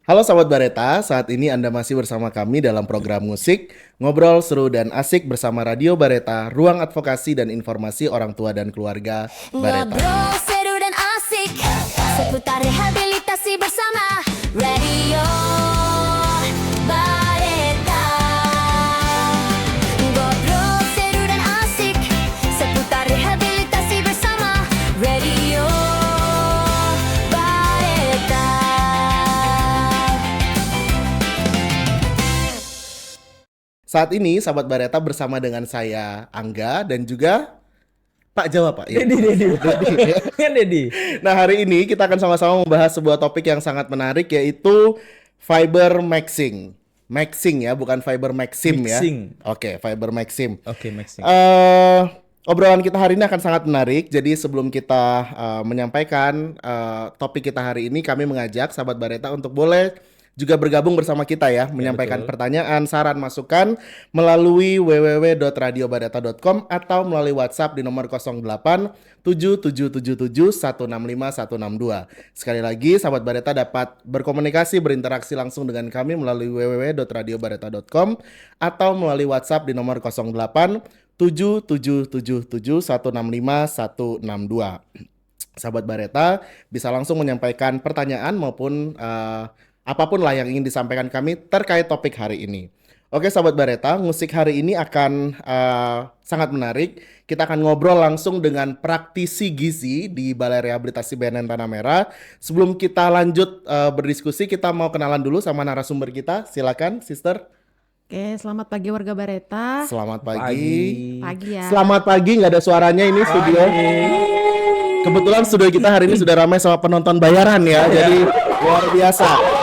Halo Sobat Bareta, saat ini Anda masih bersama kami dalam program musik, ngobrol seru dan asik bersama Radio Bareta, ruang advokasi dan informasi orang tua dan keluarga Bareta. Ngobrol seru dan asik seputar rehabilitasi bersama Radio Bareta. Ngobrol seru dan asik seputar rehabilitasi bersama Radio Bareta. Saat ini Sobat Bareta bersama dengan saya Angga dan juga Pak Jawa Pak. Ya. Dedi. Nah hari ini kita akan sama-sama membahas sebuah topik yang sangat menarik yaitu fiber maxing. Maxing ya, bukan fiber maxim Mixing. ya. Oke, fiber maxim. Oke, mixing. Obrolan kita hari ini akan sangat menarik. Jadi sebelum kita menyampaikan topik kita hari ini, kami mengajak sahabat Bareta untuk boleh juga bergabung bersama kita ya, menyampaikan betul. pertanyaan, saran, masukan melalui www.radiobareta.com atau melalui WhatsApp di nomor 08 7777 165 162. Sekali lagi, sahabat Bareta dapat berkomunikasi, berinteraksi langsung dengan kami melalui www.radiobareta.com atau melalui WhatsApp di nomor 08 7777 165 162. Sahabat Bareta bisa langsung menyampaikan pertanyaan maupun apapun lah yang ingin disampaikan kami terkait topik hari ini. Oke sahabat Bareta, musik hari ini akan sangat menarik. Kita akan ngobrol langsung dengan praktisi gizi di Balai Rehabilitasi BNN Tanah Merah. Sebelum kita lanjut berdiskusi, kita mau kenalan dulu sama narasumber kita. Silakan, Sister. Oke, selamat pagi warga Bareta. Selamat pagi. Pagi ya. Selamat pagi, nggak ada suaranya ini studio. Kebetulan studio kita hari ini sudah ramai sama penonton bayaran ya, jadi luar biasa.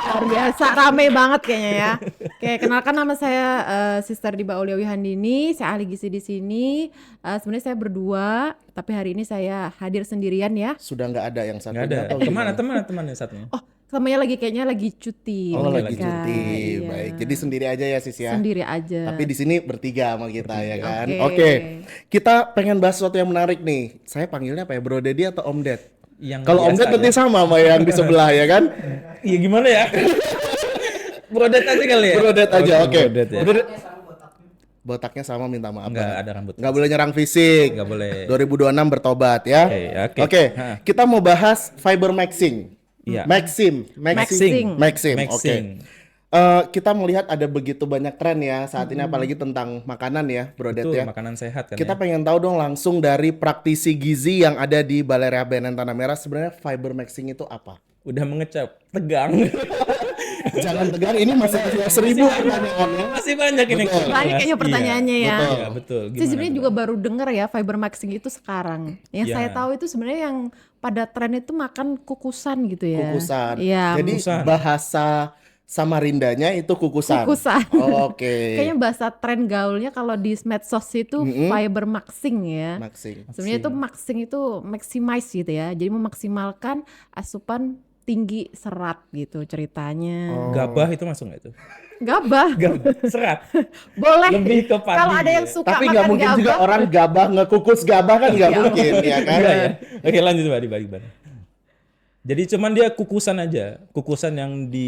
Luar biasa, rame banget kayaknya ya. Oke, kenalkan nama saya Sister Diba Aulia Wihandini, saya ahli gizi di sini. Sebenarnya saya berdua, tapi hari ini saya hadir sendirian ya. Sudah nggak ada yang satu. Nggak ada. Kemana teman yang satunya? Oh, samanya kayaknya lagi cuti. Oh, lagi mereka. cuti. Iya. Baik. Jadi sendiri aja ya, Sis ya. Sendiri aja. Tapi di sini bertiga sama kita ya kan. Oke. Oke. Kita pengen bahas sesuatu yang menarik nih. Saya panggilnya apa ya? Bro Dedi atau Om Ded? Kalau Om Ded nanti sama sama yang di sebelah ya kan? Iya gimana ya? Brodet aja kali ya? Brodet aja, oke. Brodet ya. Botaknya sama, minta maaf. Enggak ada rambut. Nggak boleh nyerang fisik. Nggak boleh. 2026 bertobat ya. Oke. Oke. Ha. Kita mau bahas fiber maxing. Iya. Maxim. Maxing. Maxim. Oke. Maxing. Kita melihat ada begitu banyak tren ya saat ini, apalagi tentang makanan ya, Bro Det Betul, ya. makanan sehat kan Kita ya? pengen tahu dong langsung dari praktisi gizi yang ada di Balai Rehab BNN Tanah Merah, sebenarnya fiber maxing itu apa? Udah mengecap, tegang. Jangan tegang, ini masih 1000 pertanyaannya. Masih banyak ini. Betul. Banyak kayaknya pertanyaannya ya. betul. Iya, betul. Saya sebenarnya juga baru dengar ya fiber maxing itu sekarang. Yang Ya. saya tahu itu sebenarnya yang pada tren itu makan kukusan gitu ya. Kukusan. Iya. Jadi kukusan. bahasa Samarindanya itu kukusan. Kukusan. Oke. Kayaknya bahasa tren gaulnya kalau di medsos itu fiber maxing ya. Maxing. Sebenarnya itu maxing itu maximize gitu ya. Jadi memaksimalkan asupan tinggi serat gitu ceritanya. Gabah itu masuk nggak itu? Gabah. Serat. Boleh. Lebih ke padi Kalau ada yang ya. suka Tapi makan nggak mungkin gabah. juga orang gabah ngekukus gabah kan nggak mungkin ya kan? Iya ya. Oke lanjut Pak, dibagi. Jadi cuman dia kukusan aja, kukusan yang di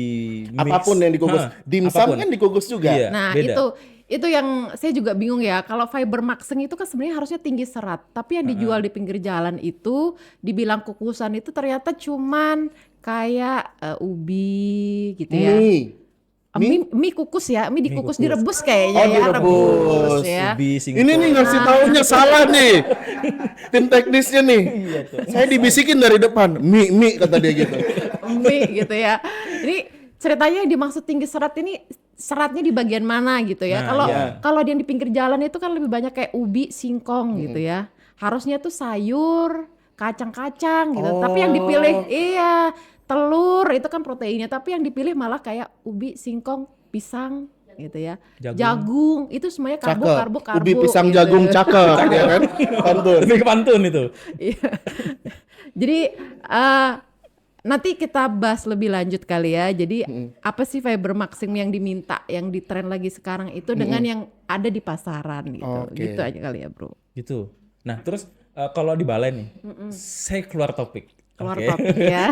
mix. Apapun yang dikukus. Hah, Dimsum apapun. kan dikukus juga. Iya. Nah, beda. itu yang saya juga bingung ya. Kalau fiber maxing itu kan sebenarnya harusnya tinggi serat, tapi yang dijual di pinggir jalan itu dibilang kukusan itu ternyata cuman kayak ubi gitu ya. Mie kukus ya, mie dikukus direbus kayaknya Oh, ya, direbus. ya. Ubi, singkong. Ini nih ngasih taunya salah nih. Tim teknisnya nih. Saya dibisikin dari depan. Mie kata dia gitu. Mie gitu ya. Ini ceritanya yang dimaksud tinggi serat ini seratnya di bagian mana gitu ya. Nah, Kalau iya. kalau yang di pinggir jalan itu kan lebih banyak kayak ubi, singkong gitu ya. Harusnya tuh sayur, kacang-kacang gitu. Tapi yang dipilih telur itu kan proteinnya, tapi yang dipilih malah kayak ubi, singkong, pisang gitu ya. Jagung itu semuanya karbo. Ubi, pisang, gitu. jagung, cakep ya kan? Pantun. Lebih ke pantun itu. Iya. Jadi nanti kita bahas lebih lanjut kali ya. Jadi apa sih fiber maxing yang diminta, yang ditren lagi sekarang itu dengan yang ada di pasaran gitu. Oke. Gitu aja kali ya, Bro. Gitu. Nah terus kalau di balai nih, saya keluar topik. keluar Oke. topik ya.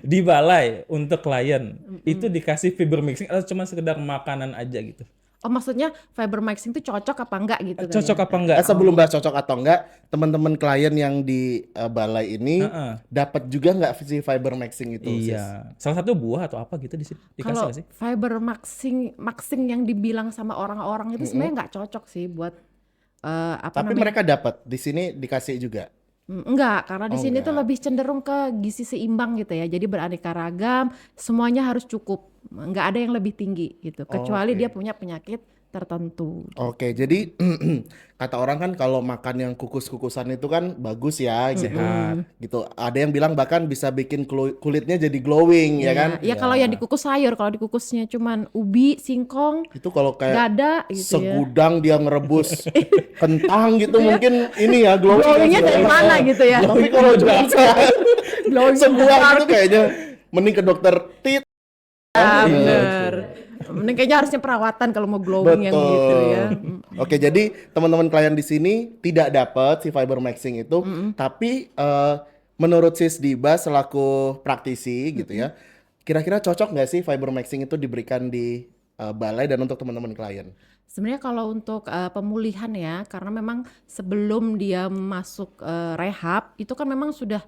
Di balai untuk klien itu dikasih fiber mixing atau cuma sekedar makanan aja gitu? Oh maksudnya fiber mixing itu cocok apa enggak gitu kan Cocok ya? apa enggak? Sebelum bahas cocok atau enggak, teman-teman klien yang di balai ini dapat juga nggak si fiber maxing itu? Sis? Iya. Salah satu buah atau apa gitu dikasih Kalau nggak sih? fiber maxing yang dibilang sama orang-orang itu sebenarnya nggak cocok sih buat apa Tapi namanya? mereka dapat di sini dikasih juga. Enggak, karena di Oh, sini tuh enggak. lebih cenderung ke gizi seimbang gitu ya. Jadi beraneka ragam, semuanya harus cukup. Nggak ada yang lebih tinggi gitu, kecuali Oke. dia punya penyakit tertentu. Oke, jadi kata orang kan kalau makan yang kukus-kukusan itu kan bagus ya gitu. Gitu. Ada yang bilang bahkan bisa bikin kulitnya jadi glowing ya kan? Ya kalau yang dikukus sayur, kalau dikukusnya cuman ubi, singkong, Itu kalau kayak dada gitu ya. segudang dia ngerebus kentang gitu mungkin ini ya glowing. Glowingnya dari mana gitu ya? Tapi kalau cuma Glowing sebuah itu kayaknya mending ke dokter tit. Ah, bener. Mending kayaknya harusnya perawatan kalau mau glowing yang gitu ya. Oke, jadi teman-teman klien di sini tidak dapat si fiber maxing itu, tapi menurut Sis Diba selaku praktisi gitu ya, kira-kira cocok nggak sih fiber maxing itu diberikan di balai dan untuk teman-teman klien? Sebenarnya kalau untuk pemulihan ya, karena memang sebelum dia masuk rehab itu kan memang sudah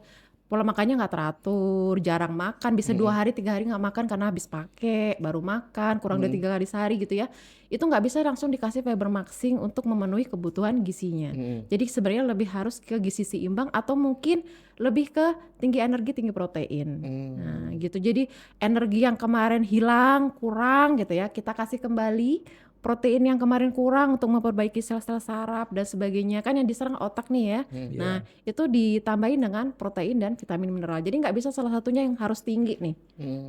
pola makannya nggak teratur, jarang makan, bisa 2 hari 3 hari nggak makan karena habis pakai, baru makan, kurang dari 3 kali sehari gitu ya. Itu nggak bisa langsung dikasih fiber maxing untuk memenuhi kebutuhan gizinya. Jadi sebenarnya lebih harus ke gizi seimbang atau mungkin lebih ke tinggi energi, tinggi protein. Nah gitu. Jadi energi yang kemarin hilang, kurang gitu ya, kita kasih kembali. Protein yang kemarin kurang untuk memperbaiki sel-sel saraf dan sebagainya kan yang diserang otak nih ya. Nah itu ditambahin dengan protein dan vitamin mineral. Jadi nggak bisa salah satunya yang harus tinggi nih.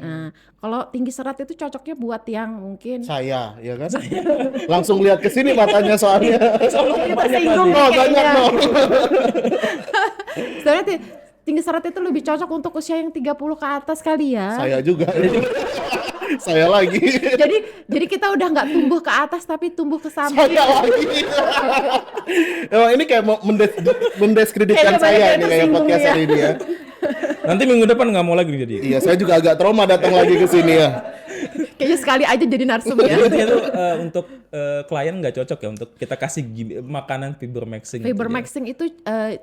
Nah kalau tinggi serat itu cocoknya buat yang mungkin Saya, ya kan? Langsung lihat ke sini matanya soalnya. tersinggung Oh, kayaknya. banyak dong. Sebenarnya tinggi serat itu lebih cocok untuk usia yang 30 ke atas kali ya. Saya juga. Saya lagi. Jadi kita udah nggak tumbuh ke atas tapi tumbuh ke samping. Saya lagi. Emang ini kayak mau mendiskreditkan Kayaknya banyak saya yang ini kayak tersinggung podcast ya. hari ini ya. Nanti minggu depan nggak mau lagi jadi. Iya, saya juga agak trauma datang lagi ke sini ya. Kayaknya sekali aja jadi narsum ya. Jadi itu untuk klien nggak cocok ya untuk kita kasih makanan fiber maxing. Fiber gitu ya. maxing itu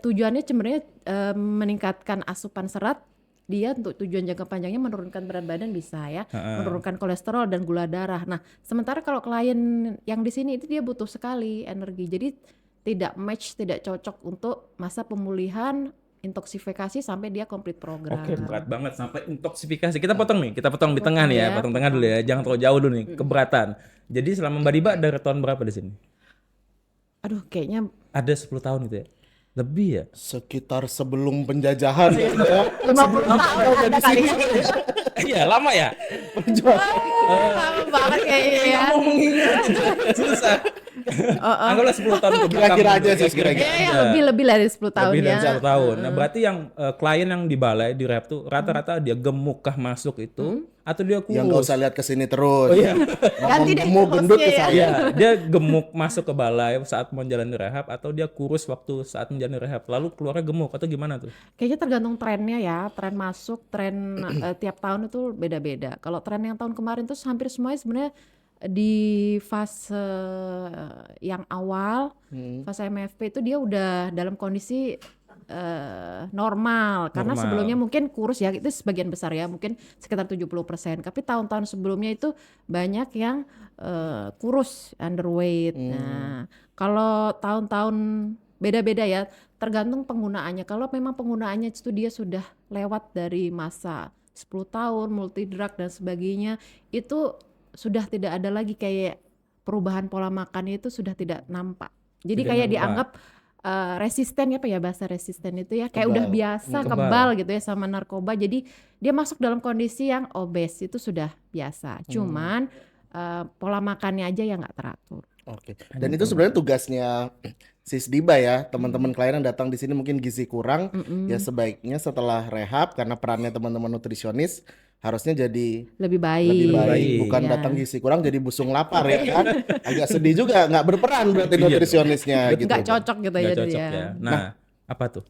tujuannya sebenarnya meningkatkan asupan serat. Dia untuk tujuan jangka panjangnya menurunkan berat badan bisa ya, menurunkan kolesterol dan gula darah. Nah, sementara kalau klien yang di sini itu dia butuh sekali energi. Jadi tidak match, tidak cocok untuk masa pemulihan intoksifikasi sampai dia komplit program. Oke, berat banget sampai intoksifikasi. Kita potong nih, kita potong di tengah nih ya, ya, potong tengah dulu ya. Jangan terlalu jauh dulu nih, keberatan. Jadi selama Mbak Diba dari tahun berapa di sini? Aduh, kayaknya Ada 10 tahun gitu ya? Lebih ya? Sekitar sebelum penjajahan ya. 50 tahun ada kali ya. Iya, lama ya? Lama banget kayaknya ya. Mau mengingat. Susah. Anggaplah 10 tahun ke belakang. Kira-kira aja sih, kira-kira. Kayaknya lebih dari 10 tahun Lebih dari ya. 1 tahun. Nah, berarti yang klien yang di balai, di rehab tuh rata-rata dia gemuk kah masuk itu atau dia kurus? Yang nggak usah lihat ke sini terus. Oh, iya. Ganti deh Gemuk gendut ke hostnya ya. saya. Iya, dia gemuk masuk ke balai saat menjalani rehab atau dia kurus waktu saat menjalani rehab lalu keluarnya gemuk atau gimana tuh? Kayaknya tergantung trennya ya, tren masuk, tren tiap tahun itu beda-beda. Kalau tren yang tahun kemarin tuh hampir semuanya sebenarnya di fase yang awal, fase MFP itu dia udah dalam kondisi normal. Karena Normal. sebelumnya mungkin kurus ya, itu sebagian besar ya, mungkin sekitar 70%. Tapi tahun-tahun sebelumnya itu banyak yang kurus, underweight. Nah, kalau tahun-tahun beda-beda ya, tergantung penggunaannya. Kalau memang penggunaannya itu dia sudah lewat dari masa 10 tahun, multi drug dan sebagainya, itu sudah tidak ada lagi kayak perubahan pola makannya itu sudah tidak nampak. Jadi Tidak kayak nampak. dianggap resisten apa ya bahasa resisten itu ya, kayak udah Kebal. biasa Kebal. kebal gitu ya sama narkoba. Jadi dia masuk dalam kondisi yang obes itu sudah biasa. Cuman pola makannya aja yang nggak teratur. Oke. Dan itu sebenarnya tugasnya Sis Diba ya, teman-teman klien yang datang di sini mungkin gizi kurang, ya sebaiknya setelah rehab karena perannya teman-teman nutrisionis harusnya jadi Lebih baik. lebih baik, baik. bukan Ya. datang gizi kurang jadi busung lapar ya kan. Agak sedih juga, nggak berperan berarti Iya. nutrisionisnya gitu. Nggak cocok gitu Nggak ya. cocok jadi ya. Nah, apa tuh?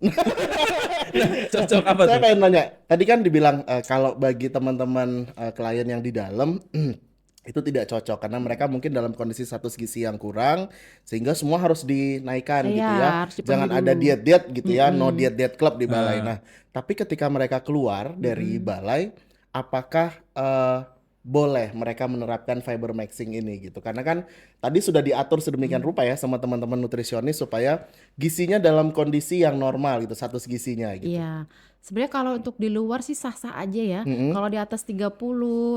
Cocok apa Saya tuh? pengen nanya, tadi kan dibilang kalau bagi teman-teman klien yang di dalam itu tidak cocok karena mereka mungkin dalam kondisi status gizi yang kurang sehingga semua harus dinaikkan gitu Iya, ya. harus dipenuhi Jangan ada dulu. diet-diet gitu ya, no diet-diet club di balai. Ah. Nah, tapi ketika mereka keluar dari balai, apakah boleh mereka menerapkan fiber maxing ini gitu? Karena kan tadi sudah diatur sedemikian rupa ya sama teman-teman nutrisionis supaya gizinya dalam kondisi yang normal gitu, status gizinya gitu. Iya. Sebenarnya kalau untuk di luar sih sah-sah aja ya. Kalau di atas 30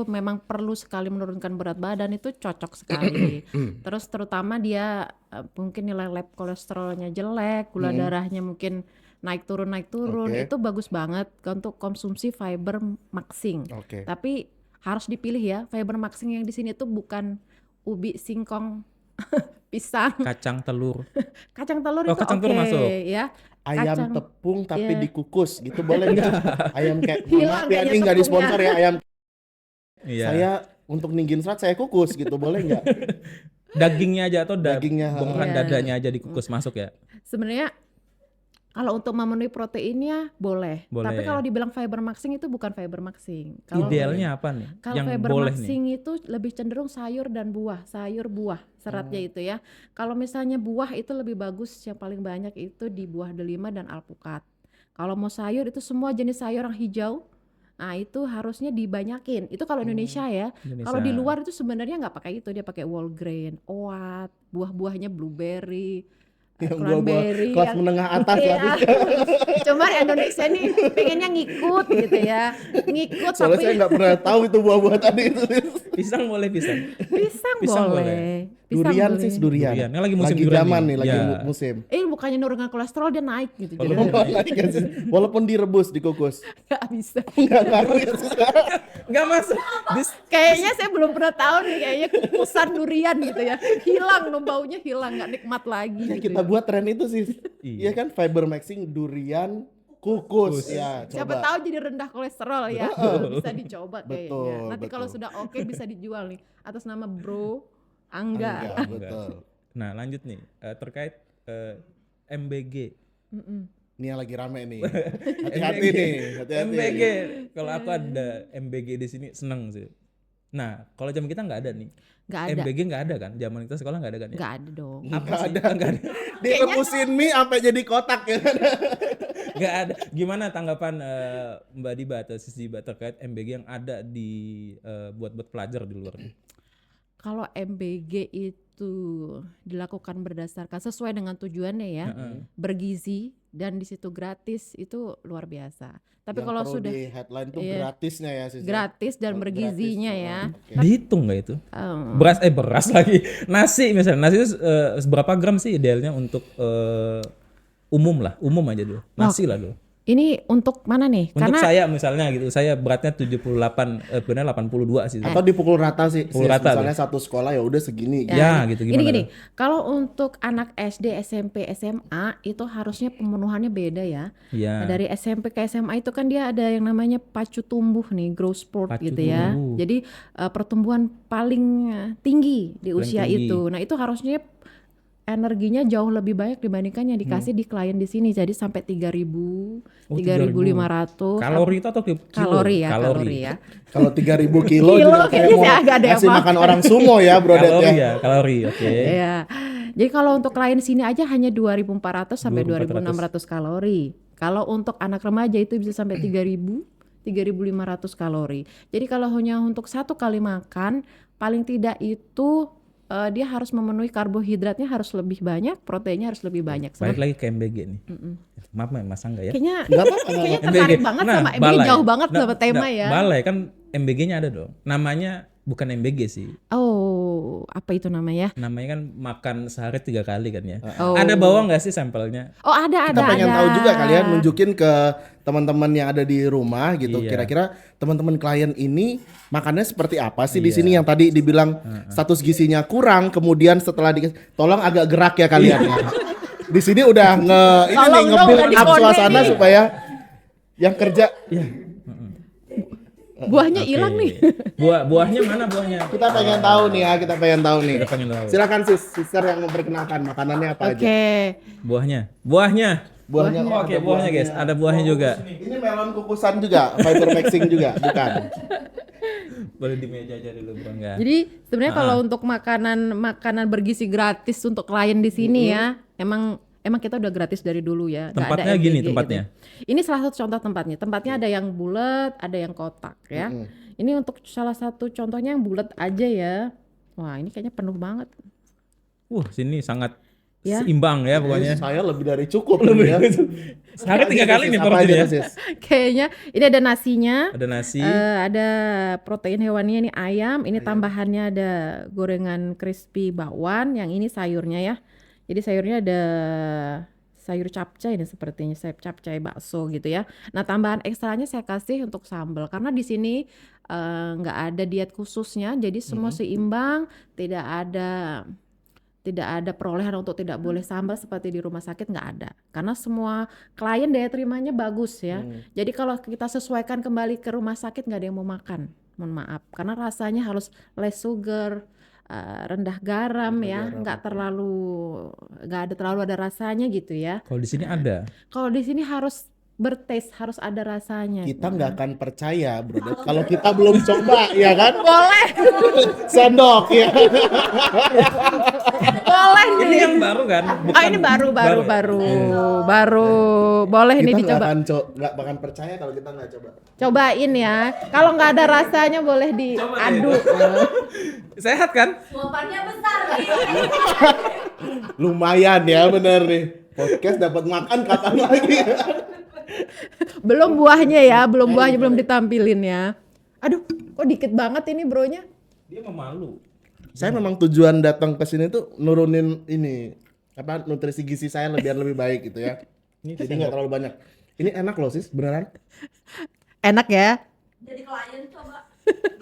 memang perlu sekali menurunkan berat badan itu cocok sekali. Terus terutama dia mungkin nilai lab kolesterolnya jelek, gula darahnya mungkin naik turun Oke. itu bagus banget untuk konsumsi fiber maxing. Oke. Tapi harus dipilih ya, fiber maxing yang di sini tuh bukan ubi, singkong, pisang, Kacang telur. kacang telur Oh, itu kacang telur oke masuk. ya. Ayam Kacang- tepung tapi Iya. dikukus gitu boleh nggak? Ayam kayak Hilang maaf ya kayaknya ini nggak tepungnya. disponsor ya ayam. Iya. Saya untuk ninggin serat saya kukus gitu boleh nggak? Dagingnya aja atau Dagingnya, bongkahan Iya. dadanya aja dikukus masuk ya? Sebenarnya kalau untuk memenuhi proteinnya boleh. Boleh. Tapi kalau dibilang fiber maxing itu bukan fiber maxing. Kalau Idealnya apa nih? kalau Yang fiber boleh nih. maxing itu lebih cenderung sayur dan buah, sayur buah seratnya itu ya. Kalau misalnya buah itu lebih bagus, yang paling banyak itu di buah delima dan alpukat. Kalau mau sayur itu semua jenis sayur yang hijau. Nah itu harusnya dibanyakin. Itu kalau Indonesia ya. Indonesia. Kalau di luar itu sebenarnya nggak pakai itu, dia pakai whole grain, oat, buah-buahnya blueberry, Yang buah-buah cranberry, kelas yang- menengah atas Iya. lah. Cuma Indonesia nih pengennya ngikut gitu ya, ngikut Soalnya saya tapi nggak pernah tahu itu buah-buah tadi itu. Pisang boleh pisang. pisang pisang boleh. Pisang Durian boleh. sih durian. Durian. Yang lagi musim Lagi durian zaman nih. nih, lagi Ya. musim. Bukannya nurunkan kolesterol dia naik gitu. Jadi Walaupun- Naik kan sih. Walaupun direbus, dikukus. nggak bisa. Nggak ngaruh ya. Nggak masuk. Kayaknya saya belum pernah tahu nih kayaknya kukusan durian gitu ya. Hilang dong baunya hilang, nggak nikmat lagi. Ya, gitu kita ya. buat tren itu sih. Iya. Iya kan fiber maxing durian kukus. Ya, Siapa coba. tahu jadi rendah kolesterol ya. Bisa dicoba kayaknya. Betul, Nanti kalau betul. sudah oke bisa dijual nih atas nama Bro Angga. Enggak, betul. Nah lanjut nih terkait MBG. Ini yang lagi rame nih. Hati-hati nih, hati-hati. MBG. Kalau aku ada MBG di sini seneng sih. Nah kalau zaman kita nggak ada nih. Nggak ada. MBG nggak ada kan? Zaman kita sekolah nggak ada kan? Ya? Nggak ada dong. Apa sih? Nggak ada. Direbusin mie sampai jadi kotak ya. Nggak ada. Gimana tanggapan Mbak Diba atau Sis Diba terkait MBG yang ada di buat pelajar di luar? Kalau MBG itu dilakukan berdasarkan sesuai dengan tujuannya ya, bergizi dan di situ gratis itu luar biasa. Tapi Yang kalau perlu sudah di headline tuh Iya. gratisnya ya sih. gratis dan Oh, bergizinya gratis. ya, Oke. Dihitung nggak itu? em, Beras lagi. Nasi misalnya. Nasi itu seberapa gram sih idealnya untuk umum aja dulu. Nasi lah dulu. ini untuk mana nih? Untuk Karena saya misalnya gitu, saya beratnya 78, benar 82 sih. Atau dipukul rata sih. Pukul rata, Misalnya satu sekolah ya udah segini. Ya, gitu gimana? gini, tuh? kalau untuk anak SD, SMP, SMA itu harusnya pemenuhannya beda ya. Iya. Nah, dari SMP ke SMA itu kan dia ada yang namanya pacu tumbuh nih, growth spurt Pacu gitu ya. tumbuh. Jadi pertumbuhan paling tinggi di usia tinggi. itu. Nah, itu harusnya energinya jauh lebih banyak dibandingkan yang dikasih di klien di sini. Jadi sampai 3.000, Oh, 3.500 Kalori itu atau kilo? kalori ya, kalori ya. Kalau 3.000 kilo Kilo juga kayak kayaknya mau sih agak ada yang ngasih mahal. makan orang sumo ya, Bro Det Kalori ya. ya, kalori. Oke. Iya. Jadi kalau untuk klien sini aja hanya 2.400 sampai 2.400. 2.600 kalori. Kalau untuk anak remaja itu bisa sampai 3.000, 3.500 kalori. Jadi kalau hanya untuk satu kali makan, paling tidak itu dia harus memenuhi karbohidratnya harus lebih banyak, proteinnya harus lebih banyak. Balik lagi ke MBG nih. Maaf Mas Angga ya. Kayaknya Enggak apa-apa. kayaknya tertarik banget sama MBG, jauh banget sama tema ya. Balai kan MBG-nya ada dong. Namanya bukan MBG sih. Oh, apa itu namanya? Namanya kan makan sehari 3 kali kan ya. Oh. Ada bawang nggak sih sampelnya? Oh, ada. Kita pengen tahu juga kalian nunjukin ke teman-teman yang ada di rumah gitu. Iya. Kira-kira teman-teman klien ini makannya seperti apa sih di sini yang tadi dibilang status gizinya kurang, kemudian setelah tolong agak gerak ya kalian. ya. Di sini udah Tolong dong, nge-build udah up dikode suasana nih. supaya yang kerja Buahnya hilang nih. Buahnya mana buahnya? kita pengen tahu nih ya, kita pengen tahu nih. Kita pengen tahu. Silakan sister yang memperkenalkan makanannya apa aja. Oke. Buahnya. Buahnya. Oh, oke, buahnya guys, ada buahnya juga. Ini melon kukusan juga, fiber maxing juga, bukan? Boleh di meja aja dulu Bang ya. Jadi sebenarnya kalau untuk makanan bergizi gratis untuk klien di sini ya, emang kita udah gratis dari dulu ya. Nggak ada Tempatnya gini MBG tempatnya. gitu. Ini salah satu contoh tempatnya. Tempatnya ada yang bulat, ada yang kotak ya. Ini untuk salah satu contohnya yang bulat aja ya. Wah, ini kayaknya penuh banget. Sini sangat Ya. seimbang ya pokoknya. Saya lebih dari cukup ya. Sehari 3 kali nih Apa porsinya. aja, Sis? Kayaknya ini ada nasinya. Ada nasi. Ada protein hewaninya, ini ayam, ini tambahannya ada gorengan crispy bakwan, yang ini sayurnya ya. Jadi sayurnya ada sayur capcay ini sepertinya, sayur capcay bakso gitu ya. Nah, tambahan ekstranya saya kasih untuk sambal karena di sini nggak ada diet khususnya, jadi semua seimbang, tidak ada perolehan untuk tidak boleh sambal seperti di rumah sakit, nggak ada. Karena semua klien daya terimanya bagus ya. Jadi kalau kita sesuaikan kembali ke rumah sakit nggak ada yang mau makan, mohon maaf. Karena rasanya harus less sugar, rendah garam ya, nggak ada terlalu ada rasanya gitu ya. Kalau di sini ada. Kalau di sini harus bertaste, harus ada rasanya. Kita nggak akan percaya, bro, kalau kita belum coba, ya kan? Boleh, Sendok ya. boleh Ini nih. yang baru kan? Oh, ini baru. Boleh Kita nih nggak dicoba. nggak akan percaya kalau kita nggak coba. Cobain ya. Kalau nggak ada rasanya boleh diaduk. Sehat kan? Suapannya besar nih. Lumayan ya, bener nih. Podcast dapat makan kapan lagi? Belum buahnya ya, belum ditampilin ya. Aduh, kok dikit banget ini bronya? Dia memalu. Saya memang tujuan datang ke sini tuh nurunin nutrisi gizi saya lebih baik gitu ya. Jadi nggak terlalu banyak. Ini enak loh sis, beneran. Enak ya? Jadi klien coba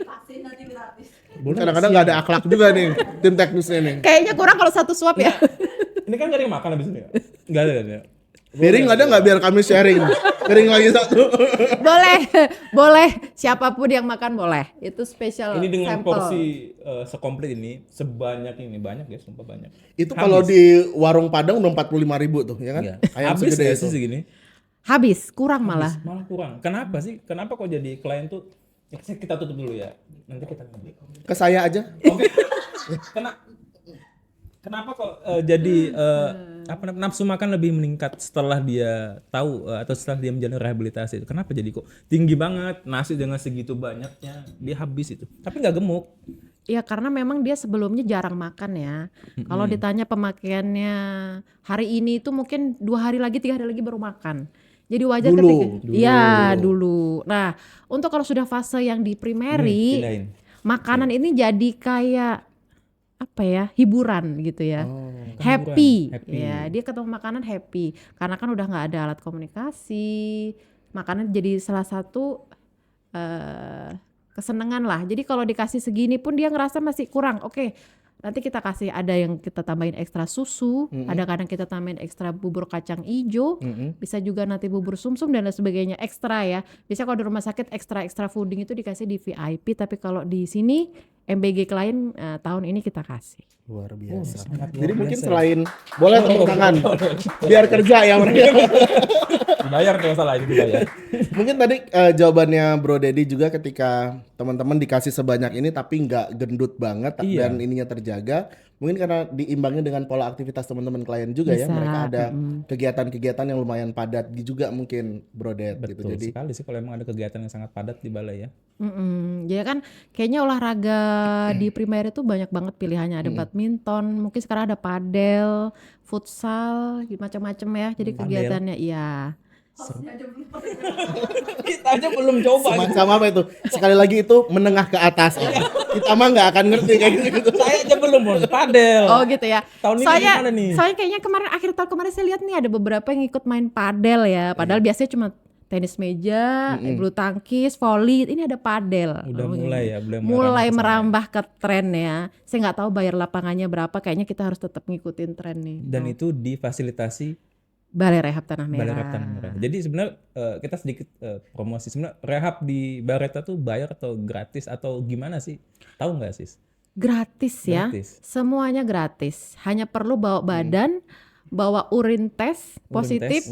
vaksin nanti gratis. Kadang-kadang nggak ada akhlak juga nih tim teknisnya nih. Kayaknya kurang kalau satu suap ya. Ini kan gak ada yang makan habis ini ya? Gak ada kan ya? Piring ada nggak biar kami sharing? Piring lagi satu. Boleh. Siapapun yang makan boleh. Itu spesial Ini dengan sampel. porsi sekomplit ini, sebanyak ini, banyak ya, sumpah banyak. Itu kalau di warung Padang udah 45.000 tuh, ya kan? Iya. Ayam Habis segede gak itu. sih segini? Habis, kurang malah. Malah kurang. Kenapa sih? Kenapa kok jadi klien tuh? Ya, kita tutup dulu ya. Nanti kita ngobrol. Ke saya aja. Oke. Kenapa kok jadi nafsu makan lebih meningkat setelah dia tahu atau setelah dia menjalani rehabilitasi itu? Kenapa jadi kok tinggi banget, nasi dengan segitu banyaknya dia habis itu, tapi nggak gemuk? Ya karena memang dia sebelumnya jarang makan ya. Kalau ditanya pemakaiannya hari ini itu mungkin 2 hari lagi, 3 hari lagi baru makan. Jadi wajar Dulu. Iya dulu. Nah untuk kalau sudah fase yang di primary, Pindahin. makanan ini jadi kayak apa ya, hiburan gitu ya. Happy. Happy. Ya, dia ketemu makanan happy. Karena kan udah nggak ada alat komunikasi. Makanan jadi salah satu kesenangan lah. Jadi kalau dikasih segini pun dia ngerasa masih kurang. Oke, nanti kita kasih, ada yang kita tambahin ekstra susu, ada kadang kita tambahin ekstra bubur kacang ijo, bisa juga nanti bubur sumsum dan lain sebagainya ekstra ya. Biasanya kalau di rumah sakit ekstra fooding itu dikasih di VIP, tapi kalau di sini MBG klien tahun ini kita kasih. Luar biasa. sangat Jadi luar mungkin biasa. selain boleh tepuk tangan biar kerja ya mereka. Dibayar tuh masalah ini dibayar. Mungkin tadi jawabannya Bro Dedi juga ketika teman-teman dikasih sebanyak ini tapi nggak gendut banget Iya. dan ininya terjaga. Mungkin karena diimbangi dengan pola aktivitas teman-teman klien juga ya. Bisa, Mereka ada kegiatan-kegiatan yang lumayan padat juga mungkin Bro Ded gitu. Betul Jadi sekali sih kalau emang ada kegiatan yang sangat padat di balai ya. Jadi kan kayaknya olahraga di primer itu banyak banget pilihannya. Ada badminton, mungkin sekarang ada padel, futsal, macam-macam ya. Jadi Padel. kegiatannya iya. Kita aja belum coba. semacam apa itu? Sekali lagi itu menengah ke atas. Kita mah nggak akan ngerti kayak gitu. Saya aja belum padel. Oh gitu ya. Tahun ini Soalnya gimana nih? kayaknya akhir tahun kemarin saya lihat nih ada beberapa yang ikut main padel ya. Padahal biasanya cuma tenis meja, bulu tangkis, volley. Ini ada padel. Udah mulai ya, Mulai merambah ke tren ya. Saya nggak tahu bayar lapangannya berapa. Kayaknya kita harus tetap ngikutin tren nih. Dan itu difasilitasi Balai Rehab Tanah Merah. Balai Rehab Tanah Merah. Jadi sebenarnya kita sedikit promosi. Sebenarnya rehab di Bareta tuh bayar atau gratis atau gimana sih? Tahu nggak sis? Gratis ya. Gratis. Semuanya gratis. Hanya perlu bawa badan, bawa urin tes positif.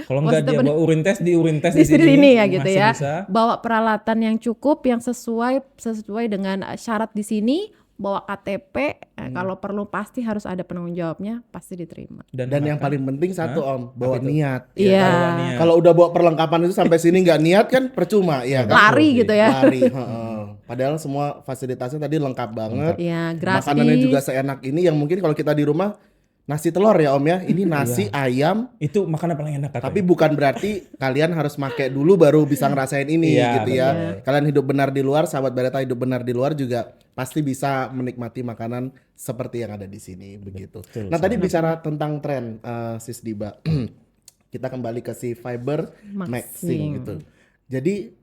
Kalau enggak dia Positif bawa urin tes di di sini ya gitu masih ya. bisa. Bawa peralatan yang cukup yang sesuai dengan syarat di sini, bawa KTP, kalau perlu pasti harus ada penanggung jawabnya, pasti diterima. Dan yang makan. paling penting satu Om, bawa Apa tuh? niat. Iya. bawa niat. Kalau udah bawa perlengkapan itu sampai sini nggak niat kan percuma, ya kan? Lari gitu ya. Lari. Heeh. Padahal semua fasilitasnya tadi lengkap banget. Iya, gratis. Makanannya juga seenak ini yang mungkin kalau kita di rumah nasi telur ya Om ya. Ini nasi ayam. Itu makanan paling enak katanya. Tapi bukan berarti kalian harus make dulu baru bisa ngerasain ini Iya, gitu ya. betul. Kalian hidup benar di luar, sahabat Bareta hidup benar di luar juga pasti bisa menikmati makanan seperti yang ada di sini begitu. Nah tadi bicara tentang tren Sis Diba, kita kembali ke si fiber maxing gitu. Jadi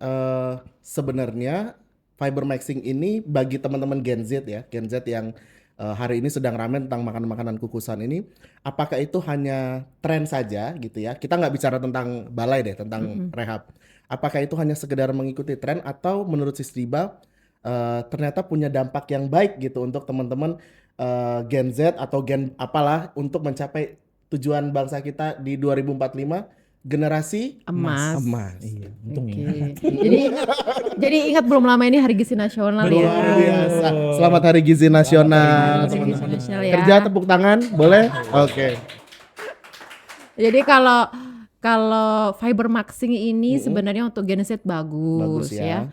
sebenarnya fiber maxing ini bagi teman-teman Gen Z ya, Gen Z yang hari ini sedang ramai tentang makanan-makanan kukusan ini, apakah itu hanya tren saja gitu ya? Kita nggak bicara tentang balai deh, tentang rehab. Apakah itu hanya sekedar mengikuti tren atau menurut Sis Diba ternyata punya dampak yang baik gitu untuk teman-teman Gen Z atau Gen apalah untuk mencapai tujuan bangsa kita di 2045 generasi Emas. Emas. Iya, untung Oke. ingat. Jadi ingat belum lama ini Hari Gizi Nasional ya. Luar biasa. Selamat Hari Gizi Nasional. Hari Gizi teman-teman. Nasional ya. Kerja tepuk tangan, boleh? Oke. Jadi kalau fiber maxing ini sebenarnya untuk Gen Z bagus, Bagus ya.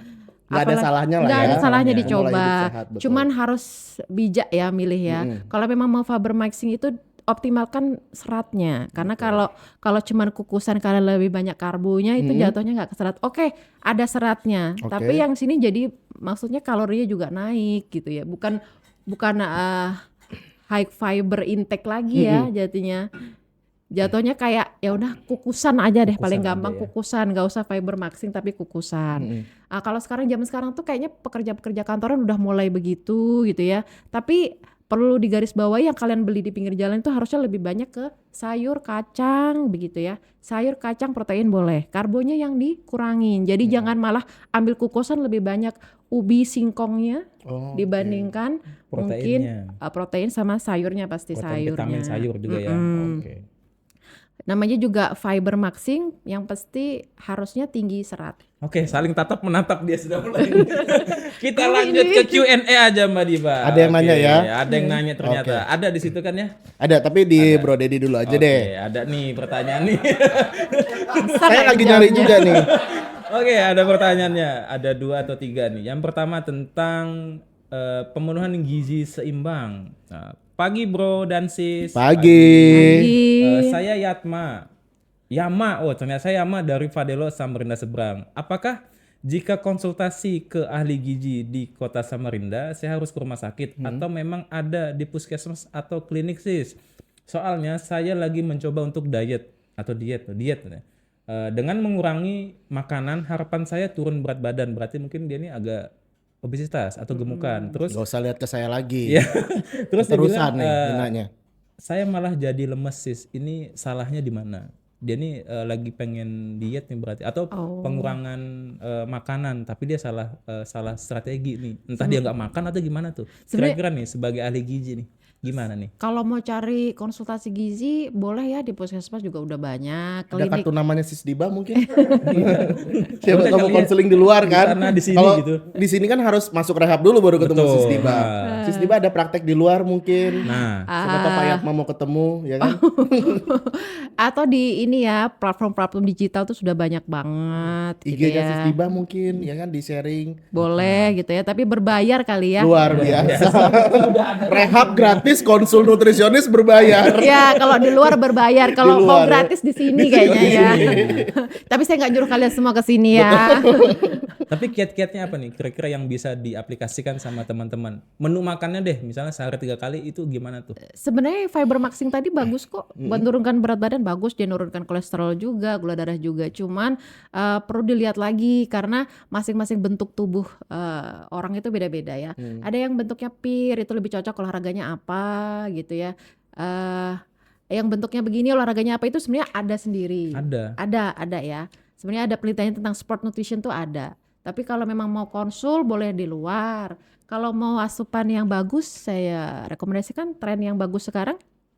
Nggak ada Apalagi- salahnya lah nggak ya. ada salahnya Memulai dicoba. hidup sehat, betul. Cuman harus bijak ya milih ya. Kalau memang mau fiber maxing itu optimalkan seratnya. Karena kalau cuman kukusan kalian lebih banyak karbonya itu jatuhnya nggak ke serat. Oke, ada seratnya. Oke. Tapi yang sini jadi maksudnya kalorinya juga naik gitu ya. Bukan high fiber intake lagi ya jadinya. Jatuhnya kayak ya udah kukusan aja deh, paling Kukusan gampang aja ya. kukusan, nggak usah fiber maxing tapi kukusan. Kalau zaman sekarang tuh kayaknya pekerja-pekerja kantoran udah mulai begitu gitu ya. Tapi perlu digarisbawahi yang kalian beli di pinggir jalan itu harusnya lebih banyak ke sayur, kacang begitu ya. Sayur, kacang, protein boleh, karbonya yang dikurangin. Jadi jangan malah ambil kukusan lebih banyak ubi singkongnya Oh, dibandingkan mungkin Proteinnya. protein sama sayurnya pasti Protein, vitamin sayurnya. sayur juga ya. Oke. Namanya juga fiber maxing, yang pasti harusnya tinggi serat. Oke, saling tatap menatap dia sudah mulai. Kita lanjut ke Q&A aja Mbak Diba. Ada yang nanya ya? Ada yang nanya ternyata. Ada di situ kan ya? Ada, tapi di Bro Dedi dulu aja Oke, deh. ada nih pertanyaan nih. Saya lagi nyari juga nih. Oke, ada pertanyaannya. Ada 2 atau 3 nih. Yang pertama tentang pemenuhan gizi seimbang. Nah, pagi Bro dan Sis. Pagi. Saya Yama, ternyata saya Yama dari Fadelo Samarinda Seberang. Apakah jika konsultasi ke ahli gizi di kota Samarinda, saya harus ke rumah sakit atau memang ada di puskesmas atau klinik Sis? Soalnya saya lagi mencoba untuk diet. Ya. Dengan mengurangi makanan, harapan saya turun berat badan. Berarti mungkin dia ini agak obesitas atau gemukan. Terus Gak usah lihat ke saya lagi. ya, terus dia Terusan bilang, nih nanya. saya malah jadi lemes Sis. Ini salahnya di mana? Dia nih lagi pengen diet nih berarti atau pengurangan makanan, tapi dia salah strategi nih. Entah dia nggak makan atau gimana tuh. Kira-kira nih sebagai ahli gizi nih, gimana nih? Kalau mau cari konsultasi gizi boleh ya, di puskesmas juga udah banyak. Ada Klinik kartu namanya Sis Diba mungkin? Siapa Boleh tahu kali ya. konseling di luar kan? sana, di sini Kalau gitu. di sini kan harus masuk rehab dulu baru ketemu Betul. Sis Diba. Nah. Sis Diba ada praktek di luar mungkin. Nah, Siapa tahu Pak Yatma mau ketemu, ya kan? atau di ini ya, platform-platform digital tuh sudah banyak banget gitu IG-nya ya. Sis Diba mungkin, ya kan, di sharing. Boleh gitu ya, tapi berbayar kali ya. Luar biasa. Rehab gratis, konsul nutrisionis berbayar. Ya, kalau di luar berbayar, kalau Di mau luar ya. gratis di sini kayaknya ya. Tapi saya nggak nyuruh kalian semua ke sini ya. tapi kiat-kiatnya apa nih? Kira-kira yang bisa diaplikasikan sama teman-teman. Menu makannya deh, misalnya sehari 3 kali itu gimana tuh? Sebenarnya fiber maxing tadi bagus kok, buat menurunkan berat badan bagus, dia nurunkan kolesterol juga, gula darah juga. Cuman perlu dilihat lagi karena masing-masing bentuk tubuh orang itu beda-beda ya. Ada yang bentuknya pir, itu lebih cocok olahraganya apa gitu ya. Yang bentuknya begini olahraganya apa itu sebenarnya ada sendiri. Ada ya. Sebenarnya ada penelitian tentang sport nutrition tuh ada. Tapi kalau memang mau konsul boleh di luar. Kalau mau asupan yang bagus, saya rekomendasikan tren yang bagus sekarang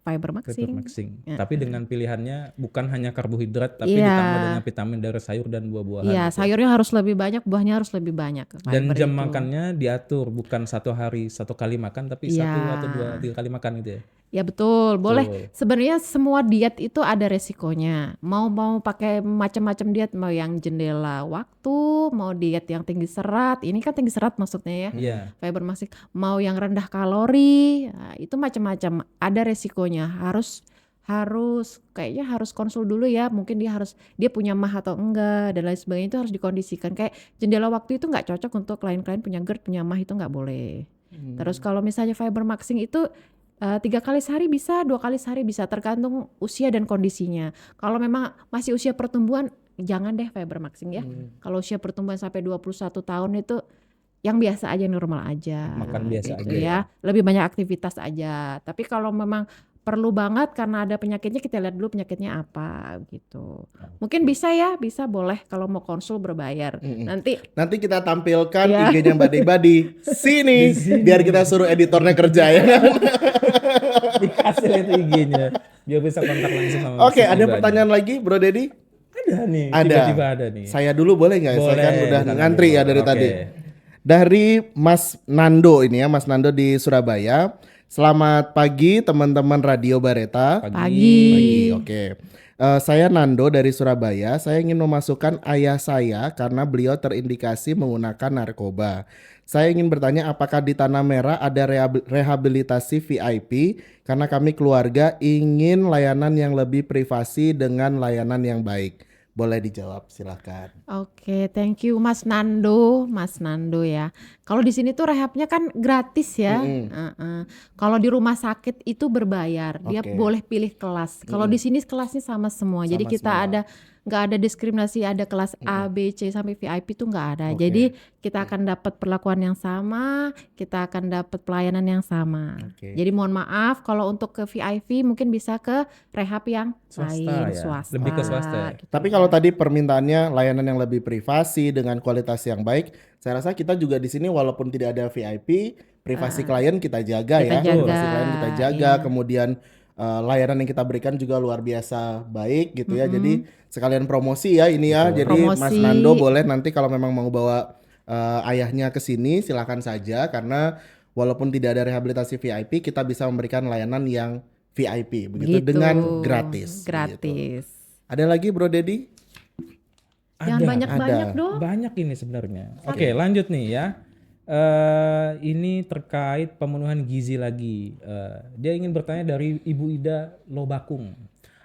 fiber maxing. maxing. Ya. Tapi dengan pilihannya bukan hanya karbohidrat tapi Iya. ditambah dengan vitamin dari sayur dan buah-buahan. Iya, gitu. sayurnya harus lebih banyak, buahnya harus lebih banyak. Dan fiber jam itu. makannya diatur, bukan satu hari satu kali makan tapi Iya. 1 atau 2 3 kali makan gitu ya. Ya betul, boleh. Betul. Sebenarnya semua diet itu ada resikonya. Mau pakai macam-macam diet, mau yang jendela waktu, mau diet yang tinggi serat. Ini kan tinggi serat maksudnya ya. Iya. Fiber maxing. Mau yang rendah kalori, nah, itu macam-macam. Ada resikonya. Harus kayaknya harus konsul dulu ya. Mungkin dia punya MAH atau enggak dan lain sebagainya, itu harus dikondisikan. Kayak jendela waktu itu nggak cocok untuk klien-klien punya GERD, punya MAH, itu nggak boleh. Terus kalau misalnya fiber maxing itu 3 kali sehari bisa, 2 kali sehari bisa, tergantung usia dan kondisinya. Kalau memang masih usia pertumbuhan, jangan deh fiber maxing ya. Kalau usia pertumbuhan sampai 21 tahun itu yang biasa aja, normal aja. Makan biasa gitu aja ya. Lebih banyak aktivitas aja. Tapi kalau memang perlu banget karena ada penyakitnya, kita lihat dulu penyakitnya apa gitu. Mungkin bisa ya, bisa boleh kalau mau konsul berbayar. Nanti kita tampilkan Ya. IG-nya Mbak Deba di sini biar kita suruh editornya kerja ya kan. Dikasih itu IG-nya biar bisa kontak langsung sama Oke, Miss ada Dibanya. pertanyaan lagi Bro Dedi? Ada nih, Ada. tiba-tiba ada nih. Saya dulu boleh nggak? Saya Boleh, kan udah silakan ngantri dulu. ya dari Oke. tadi. Dari Mas Nando ini ya, Mas Nando di Surabaya. Selamat pagi teman-teman Radio Bareta. pagi. Oke. Saya Nando dari Surabaya. Saya ingin memasukkan ayah saya karena beliau terindikasi menggunakan narkoba. Saya ingin bertanya apakah di Tanah Merah ada rehabilitasi VIP karena kami keluarga ingin layanan yang lebih privasi dengan layanan yang baik. Boleh dijawab, silakan. Oke, thank you Mas Nando ya. Kalau di sini tuh rehabnya kan gratis ya. Kalau di rumah sakit itu berbayar. Dia Oke. boleh pilih kelas. Kalau di sini kelasnya sama semua. Jadi Sama kita semua. nggak ada diskriminasi, ada kelas A, B, C sampai VIP tuh nggak ada. Oke. Jadi kita akan dapat perlakuan yang sama, kita akan dapat pelayanan yang sama. Oke. Jadi mohon maaf kalau untuk ke VIP mungkin bisa ke rehab yang Swasta lain, ya? swasta. Lebih ke swasta ya? gitu. Tapi kalau tadi permintaannya layanan yang lebih privasi dengan kualitas yang baik, saya rasa kita juga di sini walaupun tidak ada VIP, privasi klien kita jaga Kita ya. jaga, Privasi klien kita jaga, iya. kemudian layanan yang kita berikan juga luar biasa baik gitu ya. Jadi sekalian promosi ya ini ya. Jadi Mas Promosi. Nando boleh nanti kalau memang mau bawa ayahnya ke sini silakan saja karena walaupun tidak ada rehabilitasi VIP, kita bisa memberikan layanan yang VIP begitu Gitu. dengan gratis. Gitu. Gratis. Ada lagi Bro Dedi? Jangan Ada. banyak-banyak ada. dong. Banyak ini sebenarnya. Oke, lanjut nih ya. Ini terkait pemenuhan gizi lagi. Dia ingin bertanya dari Ibu Ida Lobakung.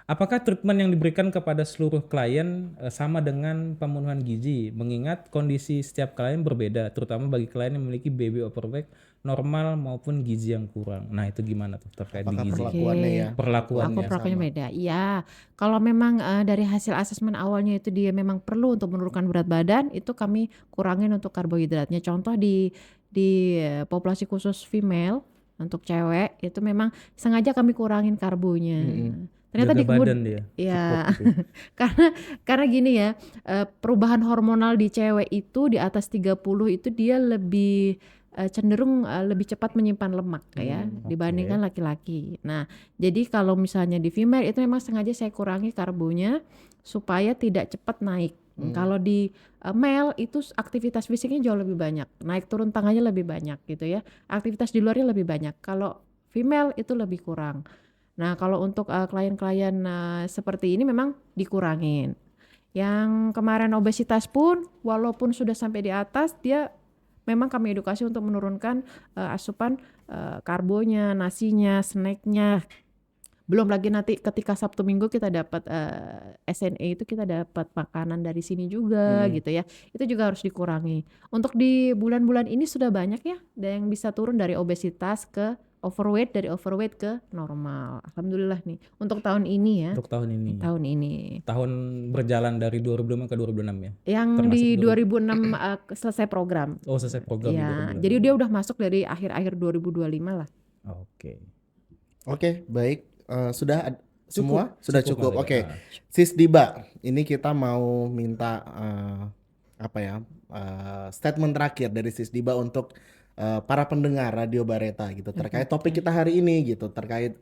Apakah treatment yang diberikan kepada seluruh klien sama dengan pemenuhan gizi? Mengingat kondisi setiap klien berbeda, terutama bagi klien yang memiliki baby overweight, normal maupun gizi yang kurang. Nah itu gimana tuh terkait di Apakah gizi? perlakuannya ya? Perlakuannya. Aku perlakuannya beda. Iya. Kalau memang dari hasil asesmen awalnya itu dia memang perlu untuk menurunkan berat badan, itu kami kurangin untuk karbohidratnya. Contoh di populasi khusus female untuk cewek itu memang sengaja kami kurangin karbonya. Ternyata Jaga di kebun- badan dia. Ya, Support gitu. karena gini ya, perubahan hormonal di cewek itu di atas 30 itu dia lebih cenderung lebih cepat menyimpan lemak ya dibandingkan laki-laki. Nah, jadi kalau misalnya di female itu memang sengaja saya kurangi karbonya supaya tidak cepat naik. Kalau di male itu aktivitas fisiknya jauh lebih banyak, naik turun tangannya lebih banyak gitu ya. Aktivitas di luarnya lebih banyak. Kalau female itu lebih kurang. Nah, kalau untuk klien-klien seperti ini memang dikurangin. Yang kemarin obesitas pun walaupun sudah sampai di atas, dia memang kami edukasi untuk menurunkan asupan karbonya, nasinya, snacknya. Belum lagi nanti ketika Sabtu Minggu kita dapat SNE itu kita dapat makanan dari sini juga gitu ya. Itu juga harus dikurangi. Untuk di bulan-bulan ini sudah banyak ya, ada yang bisa turun dari obesitas ke overweight, dari overweight ke normal. Alhamdulillah nih. Untuk tahun ini ya. Untuk tahun ini. Tahun Berjalan dari 2005 ke 2006 ya. Yang Termasuk di 2006 selesai program. Oh, selesai program di Ya, 2006. jadi dia udah masuk dari akhir-akhir 2025 lah. Oke. Oke, baik. Sudah semua? Cukup. Sudah Cukup cukup. kali Oke. ya. Sis Diba, ini kita mau minta statement terakhir dari Sis Diba untuk para pendengar Radio Bareta gitu terkait topik kita hari ini gitu, terkait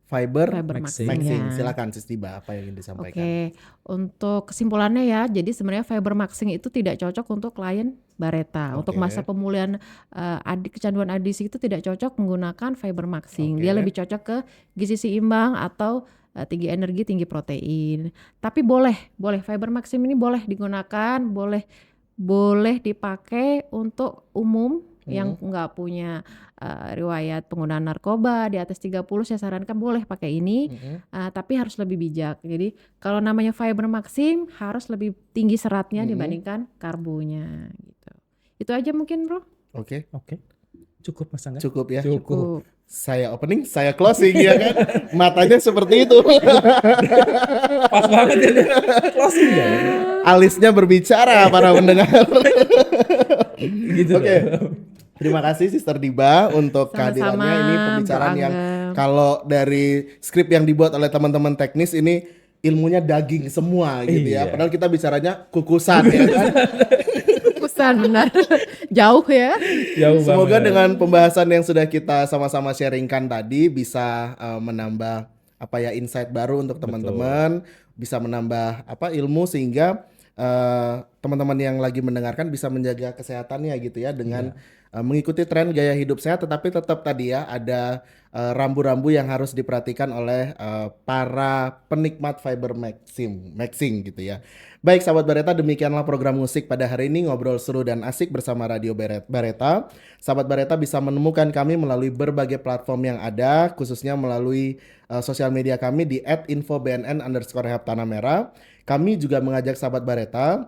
fiber Maxing. maxing. Ya. Silakan Sis Diba, apa yang ingin disampaikan? Oke, untuk kesimpulannya ya, jadi sebenarnya fiber maxing itu tidak cocok untuk klien Bareta. Untuk Oke. masa pemulihan kecanduan adiksi itu tidak cocok menggunakan fiber maxing. Dia Oke. lebih cocok ke gizi seimbang atau tinggi energi, tinggi protein. Tapi boleh fiber maxing ini boleh digunakan, boleh dipakai untuk umum yang nggak punya riwayat penggunaan narkoba di atas 30, saya sarankan boleh pakai ini, tapi harus lebih bijak. Jadi kalau namanya fiber maxim harus lebih tinggi seratnya dibandingkan karbonya gitu. Itu aja mungkin bro. Oke, Oke. Cukup Mas Angga? cukup ya. Cukup. Saya opening, saya closing ya kan. Matanya seperti itu. Pas banget ya dia. Closing ya. Alisnya berbicara para pendengar. Gitu. Oke. Terima kasih Sister Diba untuk Sama-sama, kehadirannya. Ini pembicaraan Bro yang Anggem. kalau dari skrip yang dibuat oleh teman-teman teknis ini ilmunya daging semua gitu ya. Iya. Padahal kita bicaranya kukusan ya kan. Kukusan benar. Jauh ya. Jauh Semoga banget. dengan pembahasan yang sudah kita sama-sama sharingkan tadi bisa menambah insight baru untuk teman-teman, bisa menambah ilmu sehingga teman-teman yang lagi mendengarkan bisa menjaga kesehatannya gitu ya dengan mengikuti tren gaya hidup sehat, tetapi tetap tadi ya ada rambu-rambu yang harus diperhatikan oleh para penikmat fiber maxing gitu ya. Baik sahabat Bareta, demikianlah program musik pada hari ini, ngobrol seru dan asik bersama Radio Bareta. Sahabat Bareta bisa menemukan kami melalui berbagai platform yang ada, khususnya melalui sosial media kami di @infobnn_heptanamera. Kami juga mengajak sahabat Bareta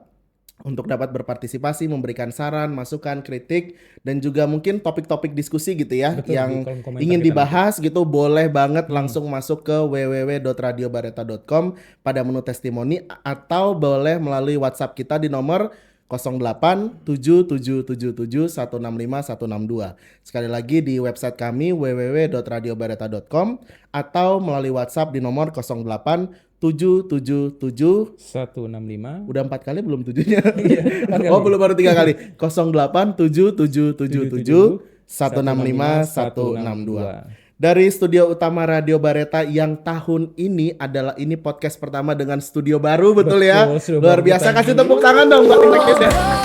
untuk dapat berpartisipasi, memberikan saran, masukan, kritik, dan juga mungkin topik-topik diskusi gitu ya. Betul, yang di kolom komentar ingin kita dibahas gitu, boleh banget langsung masuk ke www.radiobareta.com pada menu testimoni, atau boleh melalui WhatsApp kita di nomor 087777165162. Sekali lagi di website kami www.radiobareta.com atau melalui WhatsApp di nomor 087777 165. udah 4 kali belum tujuhnya? kali. Oh belum, baru 3 kali. 087777 165162. Dari studio utama Radio Bareta yang tahun ini adalah podcast pertama dengan studio baru, betul ya? Betul, studio Luar baru biasa, kita kasih tepuk tangan dong buat teknisnya.